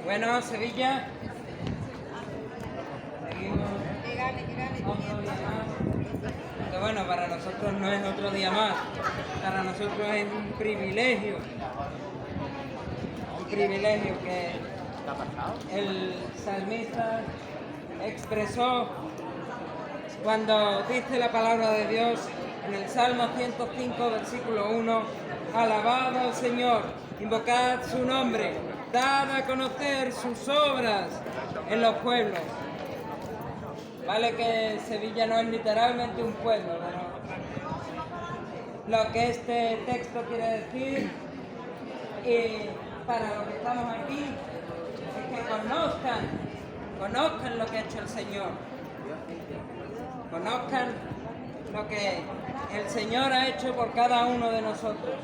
Bueno, Sevilla, seguimos otro día más. Que bueno, para nosotros no es otro día más, para nosotros es un privilegio que el salmista expresó cuando dice la palabra de Dios en el Salmo 105, versículo 1, alabad al Señor, invocad su nombre, dad a conocer sus obras en los pueblos. Vale que Sevilla no es literalmente un pueblo, pero lo que este texto quiere decir, y para los que estamos aquí, es que conozcan lo que ha hecho el Señor. Conozcan lo que el Señor ha hecho por cada uno de nosotros.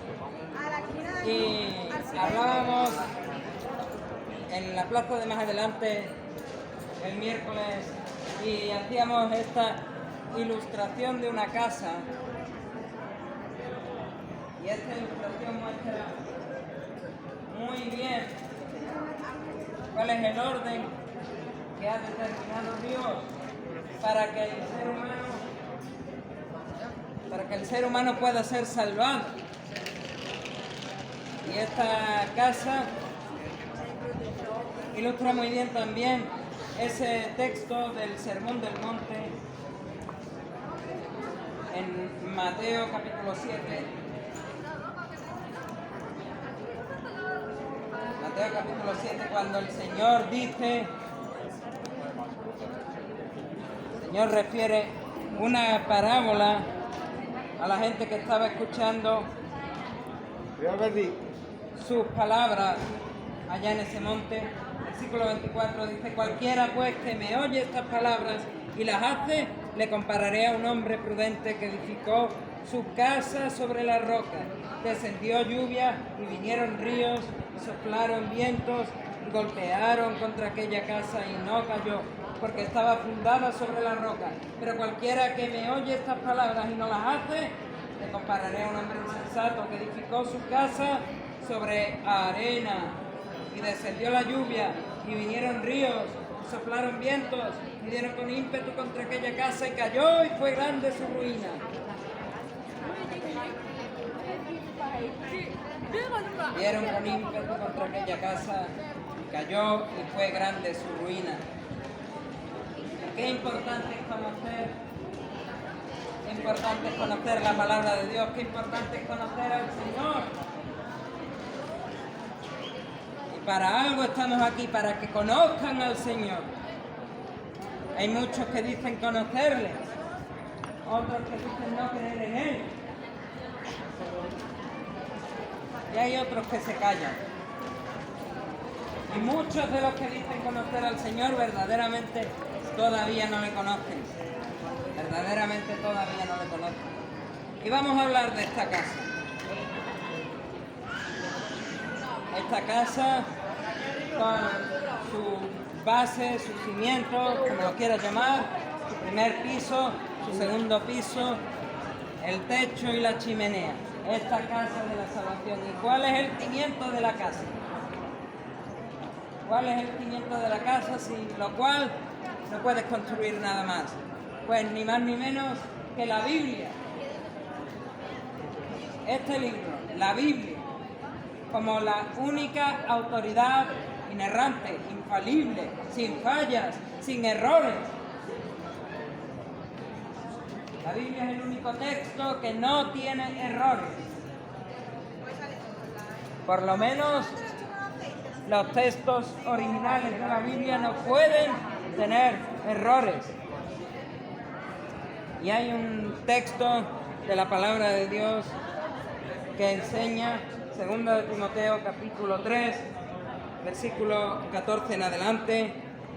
Y hablábamos en la plaza de más adelante el miércoles y hacíamos esta ilustración de una casa. Y esta ilustración muestra muy bien cuál es el orden que ha determinado Dios para que el ser humano pueda ser salvado. Y esta casa ilustra muy bien también ese texto del Sermón del Monte en Mateo capítulo 7. Mateo capítulo 7, cuando el Señor dice, el Señor refiere una parábola a la gente que estaba escuchando sus palabras allá en ese monte. Versículo 24 dice, cualquiera pues que me oye estas palabras y las hace, le compararé a un hombre prudente que edificó su casa sobre la roca. Descendió lluvia y vinieron ríos, y soplaron vientos y golpearon contra aquella casa y no cayó, porque estaba fundada sobre la roca. Pero cualquiera que me oye estas palabras y no las hace, le compararé a un hombre insensato que edificó su casa sobre arena. Y descendió la lluvia, y vinieron ríos, y soplaron vientos, y dieron con ímpetu contra aquella casa, y cayó, y fue grande su ruina. Dieron con ímpetu contra aquella casa, y cayó, y fue grande su ruina. Qué importante es conocer la palabra de Dios, qué importante es conocer al Señor. Y para algo estamos aquí, para que conozcan al Señor. Hay muchos que dicen conocerle, otros que dicen no creer en Él. Y hay otros que se callan. Y muchos de los que dicen conocer al Señor verdaderamente todavía no le conocen. Verdaderamente todavía no le conocen. Y vamos a hablar de esta casa. Esta casa con su base, sus cimientos, como lo quieras llamar, su primer piso, su segundo piso, el techo y la chimenea. Esta casa de la salvación. ¿Y cuál es el cimiento de la casa? ¿Cuál es el cimiento de la casa sin lo cual no puedes construir nada más? Pues ni más ni menos que la Biblia. Este libro, la Biblia, como la única autoridad inerrante, infalible, sin fallas, sin errores. La Biblia es el único texto que no tiene errores. Por lo menos los textos originales de la Biblia no pueden tener errores. Y hay un texto de la palabra de Dios que enseña, 2 de Timoteo capítulo 3, versículo 14 en adelante,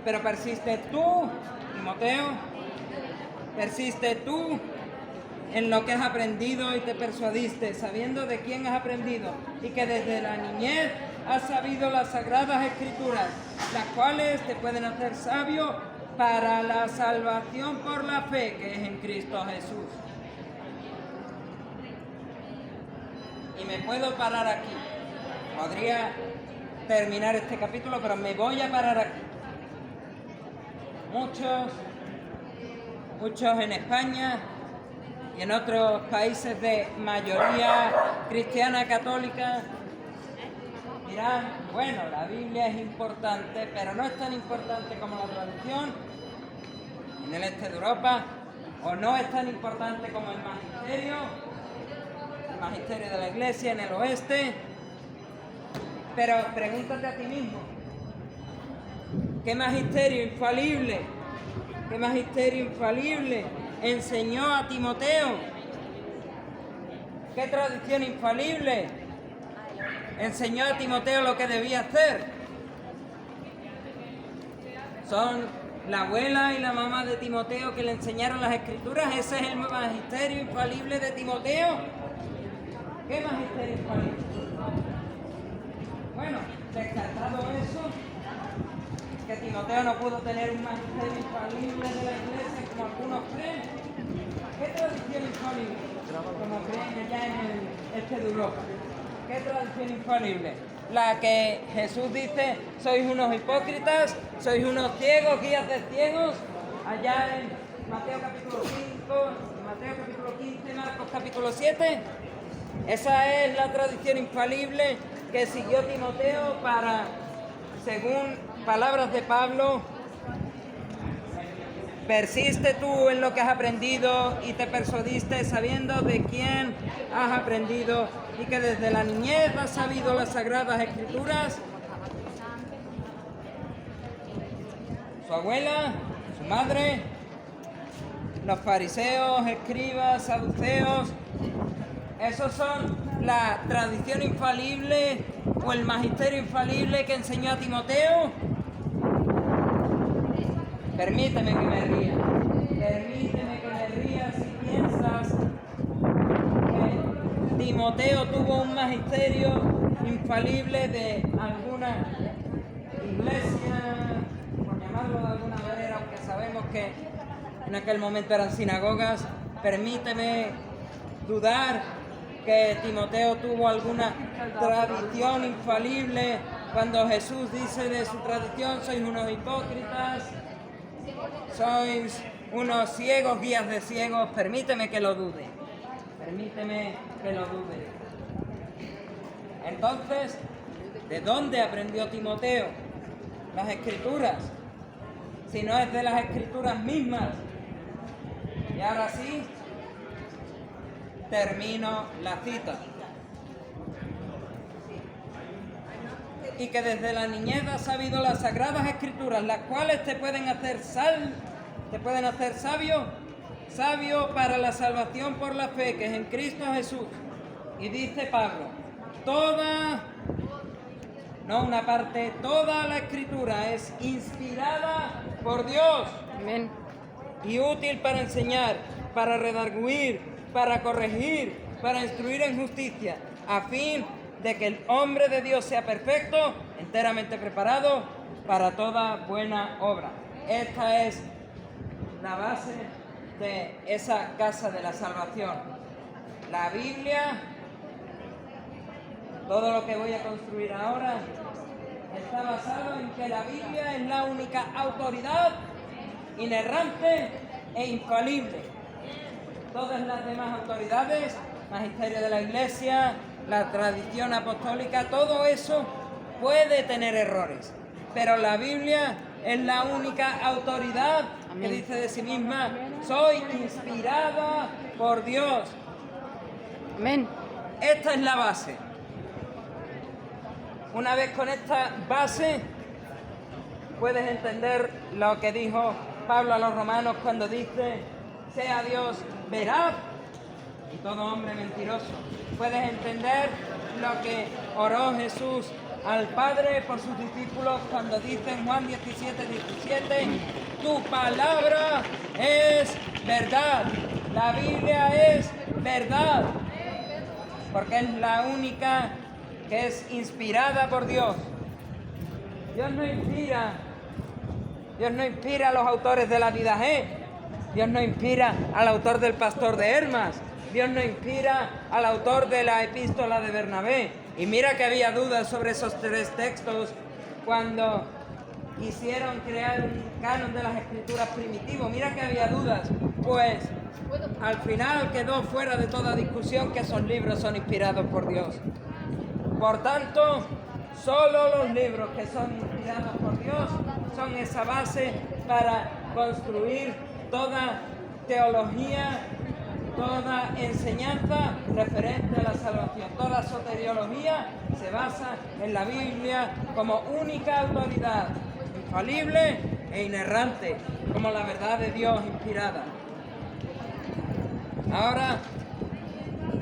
pero persiste tú, Timoteo, persiste tú en lo que has aprendido y te persuadiste, sabiendo de quién has aprendido, y que desde la niñez has sabido las sagradas escrituras, las cuales te pueden hacer sabio para la salvación por la fe que es en Cristo Jesús. Y me puedo parar aquí. Podría terminar este capítulo, pero me voy a parar aquí. Muchos en España y en otros países de mayoría cristiana católica dirán, bueno, la Biblia es importante, pero no es tan importante como la tradición en el este de Europa, o no es tan importante como el magisterio de la Iglesia en el oeste. Pero pregúntate a ti mismo, ¿qué magisterio infalible enseñó a Timoteo? ¿Qué tradición infalible enseñó a Timoteo lo que debía hacer? Son la abuela y la mamá de Timoteo que le enseñaron las Escrituras. ¿Ese es el magisterio infalible de Timoteo? ¿Qué magisterio infalible? Bueno, descartado eso, que Timoteo no pudo tener un magisterio infalible de la Iglesia como algunos creen. ¿Qué tradición infalible? Como creen allá en el este de Europa. ¿Qué tradición infalible? La que Jesús dice, sois unos hipócritas, sois unos ciegos, guías de ciegos, allá en Mateo capítulo 5, Mateo capítulo 15, Marcos capítulo 7. Esa es la tradición infalible que siguió Timoteo para, según palabras de Pablo, persiste tú en lo que has aprendido y te persuadiste sabiendo de quién has aprendido y que desde la niñez has sabido las sagradas escrituras. Su abuela, su madre, los fariseos, escribas, saduceos, esos son la tradición infalible o el magisterio infalible que enseñó a Timoteo. Permíteme que me ría si piensas que Timoteo tuvo un magisterio infalible de alguna iglesia, por llamarlo de alguna manera, aunque sabemos que en aquel momento eran sinagogas. Permíteme dudar que Timoteo tuvo alguna tradición infalible cuando Jesús dice de su tradición, sois unos hipócritas, sois unos ciegos, guías de ciegos. Permíteme que lo dude. Entonces, ¿de dónde aprendió Timoteo las Escrituras? Si no es de las Escrituras mismas. Y ahora sí, termino la cita. Y que desde la niñez has sabido las sagradas escrituras, las cuales te pueden hacer sabio para la salvación por la fe que es en Cristo Jesús. Y dice Pablo, toda la escritura es inspirada por Dios. Amén. Y útil para enseñar, para redarguir, para corregir, para instruir en justicia, a fin de que el hombre de Dios sea perfecto, enteramente preparado para toda buena obra. Esta es la base de esa casa de la salvación. La Biblia, todo lo que voy a construir ahora, está basado en que la Biblia es la única autoridad inerrante e infalible. Todas las demás autoridades, magisterio de la Iglesia, la tradición apostólica, todo eso puede tener errores, pero la Biblia es la única autoridad que dice de sí misma, soy inspirada por Dios. Amén. Esta es la base. Una vez con esta base, puedes entender lo que dijo Pablo a los romanos cuando dice, sea Dios veraz y todo hombre mentiroso. Puedes entender lo que oró Jesús al Padre por sus discípulos cuando dice en Juan 17:17, tu palabra es verdad. La Biblia es verdad, porque es la única que es inspirada por Dios. Dios no inspira a los autores de la Vida G. Dios no inspira al autor del Pastor de Hermas. Dios no inspira al autor de la Epístola de Bernabé. Y mira que había dudas sobre esos 3 textos cuando quisieron crear un canon de las escrituras primitivo. Mira que había dudas, pues al final quedó fuera de toda discusión que esos libros son inspirados por Dios. Por tanto, solo los libros que son inspirados por Dios son esa base para construir toda teología, toda enseñanza referente a la salvación. Toda soteriología se basa en la Biblia como única autoridad, infalible e inerrante, como la verdad de Dios inspirada. Ahora,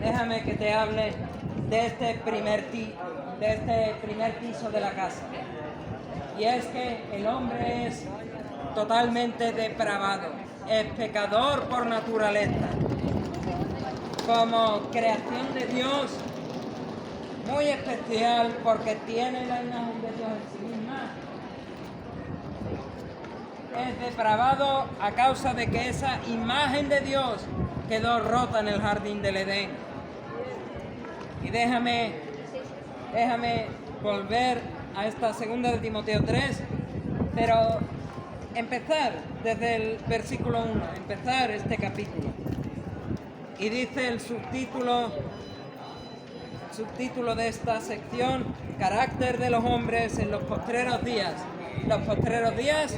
déjame que te hable de este primer piso de la casa. Y es que el hombre es totalmente depravado, es pecador por naturaleza. Como creación de Dios, muy especial porque tiene la imagen de Dios en sí misma, es depravado a causa de que esa imagen de Dios quedó rota en el jardín del Edén. Y déjame volver a esta segunda de Timoteo 3, pero empezar desde el versículo 1, empezar este capítulo. Y dice el subtítulo de esta sección: carácter de los hombres en los postreros días. Los postreros días,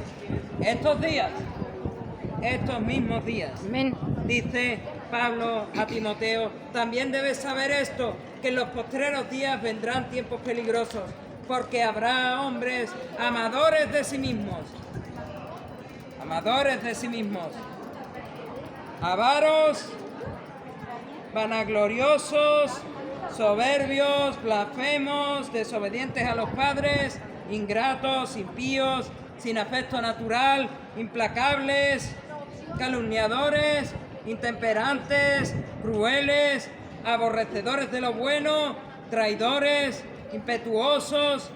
estos mismos días. Amén. Dice Pablo a Timoteo: también debes saber esto, que en los postreros días vendrán tiempos peligrosos, porque habrá hombres amadores de sí mismos, avaros, vanagloriosos, soberbios, blasfemos, desobedientes a los padres, ingratos, impíos, sin afecto natural, implacables, calumniadores, intemperantes, crueles, aborrecedores de lo bueno, traidores, impetuosos,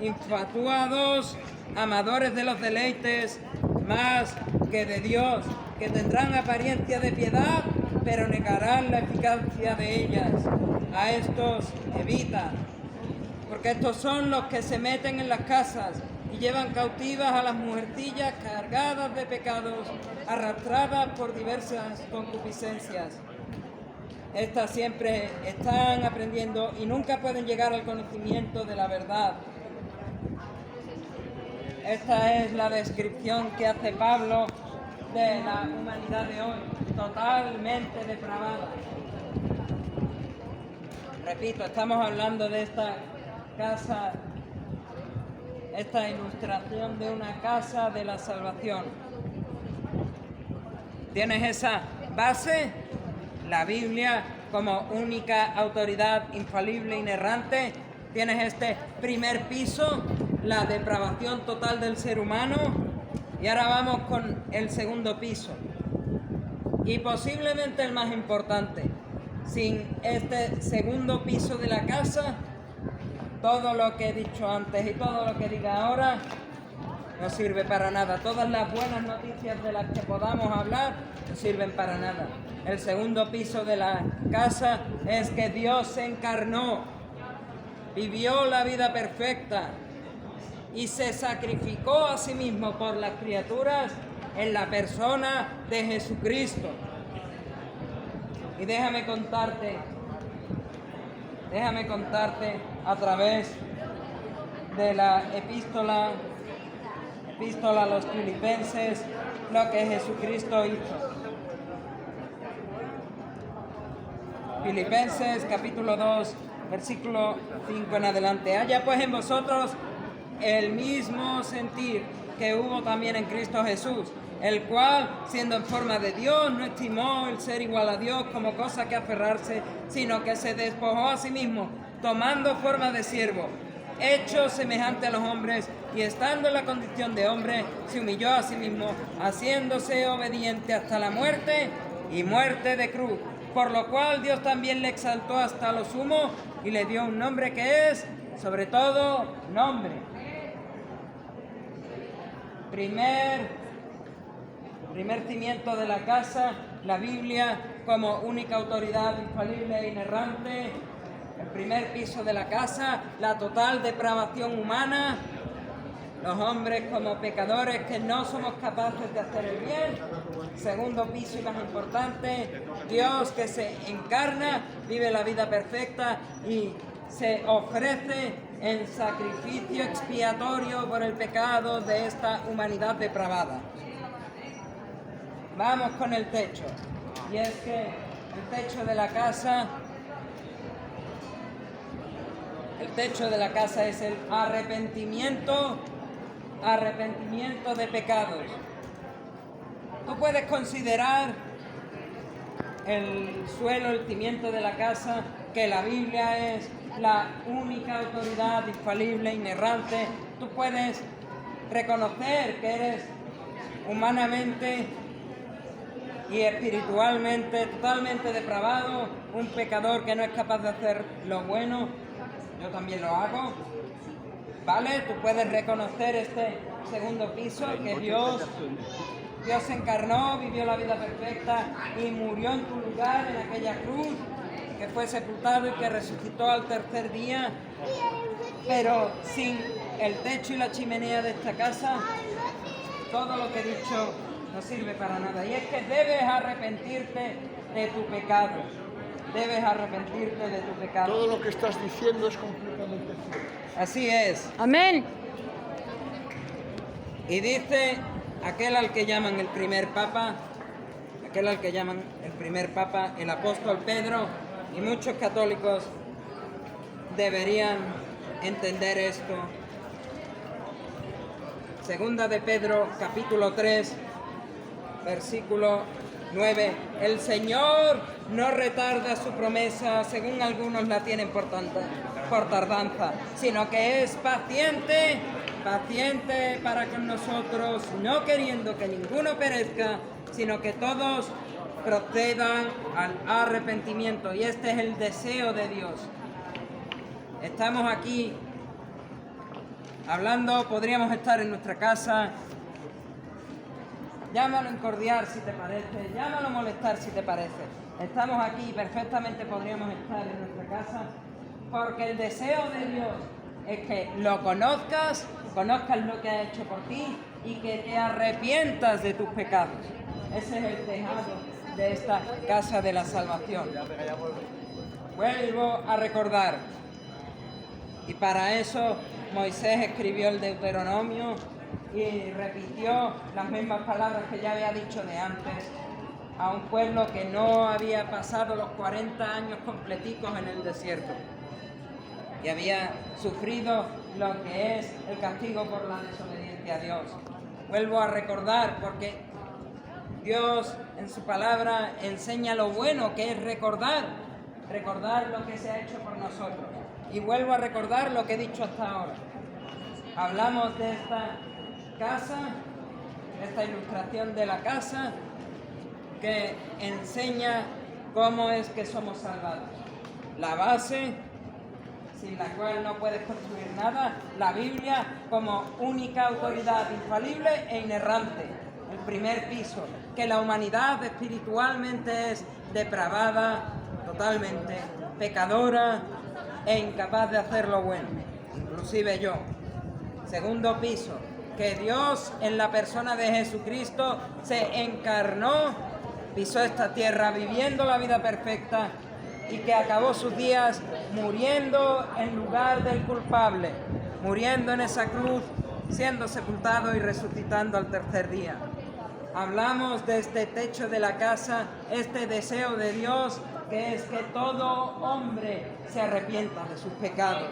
infatuados, amadores de los deleites más que de Dios, que tendrán apariencia de piedad, pero negarán la eficacia de ellas. A estos evita, porque estos son los que se meten en las casas y llevan cautivas a las mujercillas cargadas de pecados, arrastradas por diversas concupiscencias. Estas siempre están aprendiendo y nunca pueden llegar al conocimiento de la verdad. Esta es la descripción que hace Pablo de la humanidad de hoy, totalmente depravada. Repito, estamos hablando de esta casa, esta ilustración de una casa de la salvación. ¿Tienes esa base? La Biblia como única autoridad infalible, inerrante. Tienes este primer piso, la depravación total del ser humano. Y ahora vamos con el segundo piso. Y posiblemente el más importante. Sin este segundo piso de la casa, todo lo que he dicho antes y todo lo que diga ahora no sirve para nada. Todas las buenas noticias de las que podamos hablar no sirven para nada. El segundo piso de la casa es que Dios se encarnó, vivió la vida perfecta y se sacrificó a sí mismo por las criaturas en la persona de Jesucristo. Y déjame contarte a través de la epístola a los Filipenses lo que Jesucristo hizo. Filipenses capítulo 2, versículo 5 en adelante. Haya pues en vosotros el mismo sentir que hubo también en Cristo Jesús, el cual, siendo en forma de Dios, no estimó el ser igual a Dios como cosa que aferrarse, sino que se despojó a sí mismo, tomando forma de siervo, hecho semejante a los hombres, y estando en la condición de hombre, se humilló a sí mismo, haciéndose obediente hasta la muerte y muerte de cruz, por lo cual Dios también le exaltó hasta lo sumo y le dio un nombre que es, sobre todo, nombre. Primer cimiento de la casa, la Biblia como única autoridad infalible e inerrante. El primer piso de la casa, la total depravación humana, los hombres como pecadores que no somos capaces de hacer el bien. Segundo piso y más importante, Dios que se encarna, vive la vida perfecta y se ofrece en sacrificio expiatorio por el pecado de esta humanidad depravada. Vamos con el techo. Y es que el techo de la casa es el arrepentimiento de pecados. Tú puedes considerar el suelo, el cimiento de la casa, que la Biblia es la única autoridad infalible, inerrante. Tú puedes reconocer que eres humanamente y espiritualmente totalmente depravado, un pecador que no es capaz de hacer lo bueno. Yo también lo hago, ¿vale? Tú puedes reconocer este segundo piso, que Dios se encarnó, vivió la vida perfecta y murió en tu lugar en aquella cruz, que fue sepultado y que resucitó al tercer día. Pero sin el techo y la chimenea de esta casa, todo lo que he dicho no sirve para nada. Y es que debes arrepentirte de tu pecado. Debes arrepentirte de tu pecado. Todo lo que estás diciendo es completamente cierto. Así es. Amén. Y dice aquel al que llaman el primer papa, el apóstol Pedro, y muchos católicos deberían entender esto. Segunda de Pedro, capítulo 3, versículo 9. El Señor no retarda su promesa, según algunos la tienen por tardanza, sino que es paciente para con nosotros, no queriendo que ninguno perezca, sino que todos procedan al arrepentimiento. Y este es el deseo de Dios. Estamos aquí hablando, podríamos estar en nuestra casa. Llámalo incordiar si te parece, llámalo molestar si te parece. Estamos aquí y perfectamente podríamos estar en nuestra casa, porque el deseo de Dios es que lo conozcas lo que ha hecho por ti y que te arrepientas de tus pecados. Ese es el tejado de esta casa de la salvación. Vuelvo a recordar, y para eso Moisés escribió el Deuteronomio y repitió las mismas palabras que ya había dicho de antes a un pueblo que no había pasado los 40 años completicos en el desierto y había sufrido lo que es el castigo por la desobediencia a Dios. Vuelvo a recordar porque Dios en su palabra enseña lo bueno que es recordar lo que se ha hecho por nosotros. Y vuelvo a recordar lo que he dicho hasta ahora. Hablamos de esta casa, esta ilustración de la casa que enseña cómo es que somos salvados. La base, sin la cual no puedes construir nada, la Biblia como única autoridad infalible e inerrante. El primer piso, que la humanidad espiritualmente es depravada, totalmente pecadora e incapaz de hacer lo bueno, inclusive yo. Segundo piso, que Dios en la persona de Jesucristo se encarnó, pisó esta tierra viviendo la vida perfecta y que acabó sus días muriendo en lugar del culpable, muriendo en esa cruz, siendo sepultado y resucitando al tercer día. Hablamos de este techo de la casa, este deseo de Dios, que es que todo hombre se arrepienta de sus pecados.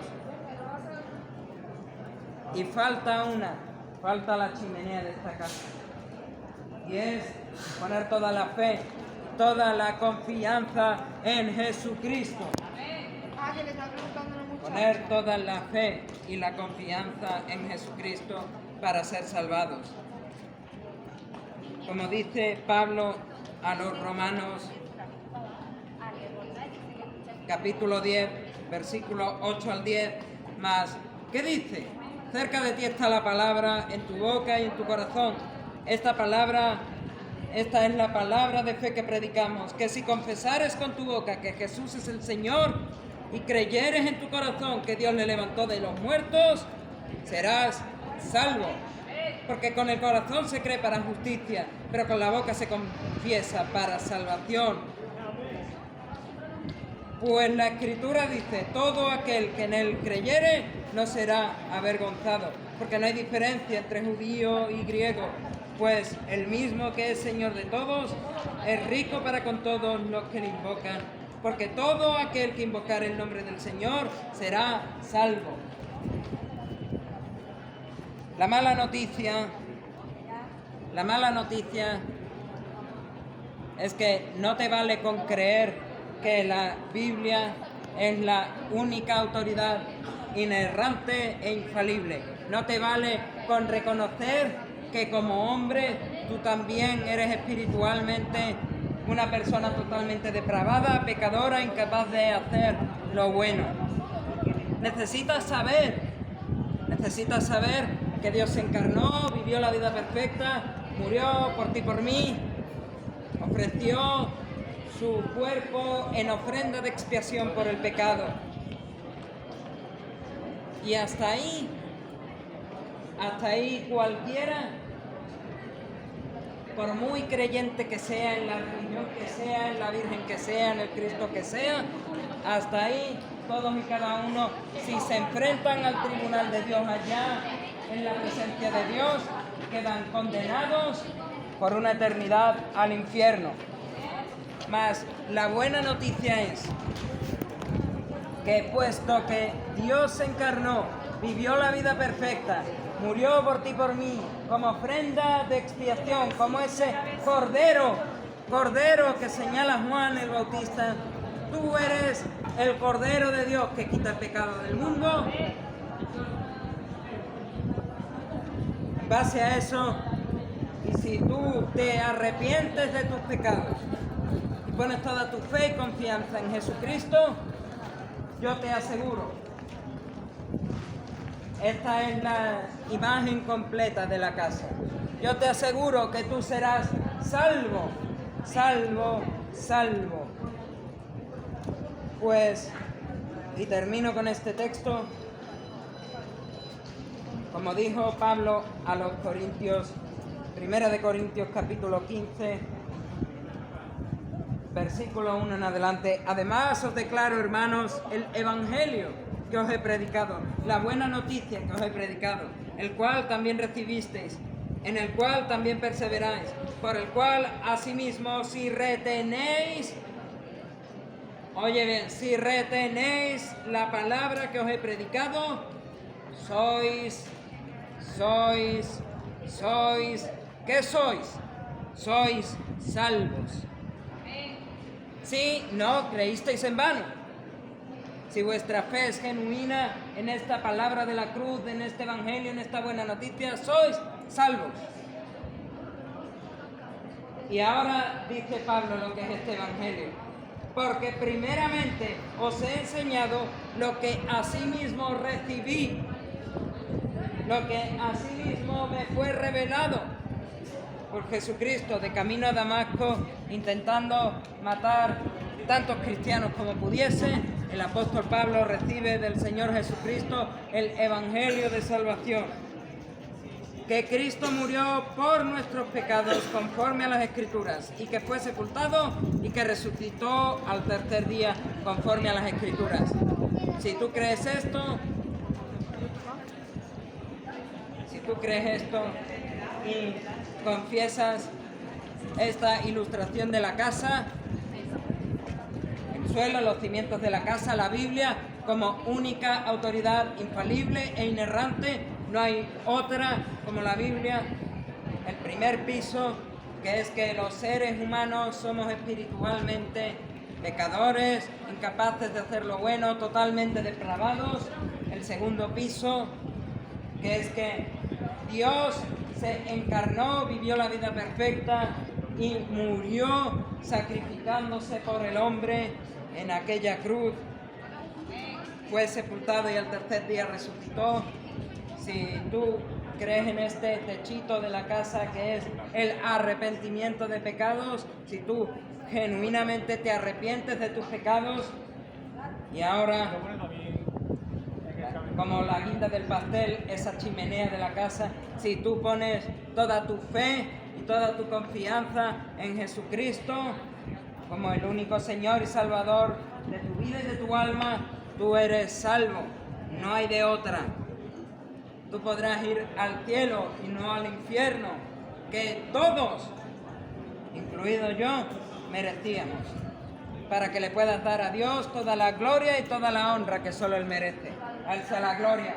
Y falta la chimenea de esta casa. Y es poner toda la fe, toda la confianza en Jesucristo. Poner toda la fe y la confianza en Jesucristo para ser salvados. Como dice Pablo a los Romanos, capítulo 10, versículos 8 al 10, más, ¿qué dice? Cerca de ti está la palabra, en tu boca y en tu corazón. Esta es la palabra de fe que predicamos, que si confesares con tu boca que Jesús es el Señor y creyeres en tu corazón que Dios le levantó de los muertos, serás salvo. Porque con el corazón se cree para justicia, pero con la boca se confiesa para salvación. Pues la Escritura dice, todo aquel que en él creyere no será avergonzado, porque no hay diferencia entre judío y griego, pues el mismo que es Señor de todos, es rico para con todos los que le invocan, porque todo aquel que invocare el nombre del Señor será salvo. La mala noticia es que no te vale con creer que la Biblia es la única autoridad inerrante e infalible. No te vale con reconocer que como hombre tú también eres espiritualmente una persona totalmente depravada, pecadora, incapaz de hacer lo bueno. Necesitas saber que Dios se encarnó, vivió la vida perfecta, murió por ti y por mí, ofreció su cuerpo en ofrenda de expiación por el pecado. Y hasta ahí cualquiera, por muy creyente que sea en la religión que sea, en la Virgen que sea, en el Cristo que sea, hasta ahí todos y cada uno, si se enfrentan al tribunal de Dios allá, en la presencia de Dios, quedan condenados por una eternidad al infierno. Mas la buena noticia es que puesto que Dios se encarnó, vivió la vida perfecta, murió por ti y por mí, como ofrenda de expiación, como ese cordero que señala Juan el Bautista, tú eres el Cordero de Dios que quita el pecado del mundo. En base a eso, y si tú te arrepientes de tus pecados y pones toda tu fe y confianza en Jesucristo, yo te aseguro, esta es la imagen completa de la casa. Yo te aseguro que tú serás salvo, salvo, salvo. Pues, y termino con este texto, como dijo Pablo a los Corintios, 1 de Corintios capítulo 15, versículo 1 en adelante. Además os declaro, hermanos, el evangelio que os he predicado, la buena noticia que os he predicado, el cual también recibisteis, en el cual también perseveráis, por el cual asimismo si retenéis, oye bien, si retenéis la palabra que os he predicado, sois, ¿qué sois? Sois salvos. Si no creísteis en vano, si vuestra fe es genuina en esta palabra de la cruz, en este evangelio, en esta buena noticia, sois salvos. Y ahora dice Pablo lo que es este evangelio. Porque primeramente os he enseñado lo que asimismo recibí, lo que asimismo me fue revelado por Jesucristo de camino a Damasco, intentando matar tantos cristianos como pudiese. El apóstol Pablo recibe del Señor Jesucristo el evangelio de salvación. Que Cristo murió por nuestros pecados conforme a las Escrituras, y que fue sepultado y que resucitó al tercer día conforme a las Escrituras. Si tú crees esto y confiesas esta ilustración de la casa, el suelo, los cimientos de la casa, la Biblia, como única autoridad infalible e inerrante, no hay otra como la Biblia. El primer piso, que es que los seres humanos somos espiritualmente pecadores, incapaces de hacer lo bueno, totalmente depravados. El segundo piso, que es que Dios se encarnó, vivió la vida perfecta y murió sacrificándose por el hombre en aquella cruz. Fue sepultado y al tercer día resucitó. Si tú crees en este techito de la casa que es el arrepentimiento de pecados, si tú genuinamente te arrepientes de tus pecados, Y ahora, como la guinda del pastel, esa chimenea de la casa, si tú pones toda tu fe y toda tu confianza en Jesucristo, como el único Señor y Salvador de tu vida y de tu alma, tú eres salvo, no hay de otra. Tú podrás ir al cielo y no al infierno, que todos, incluido yo, merecíamos, para que le puedas dar a Dios toda la gloria y toda la honra que solo Él merece. A Él sea la gloria.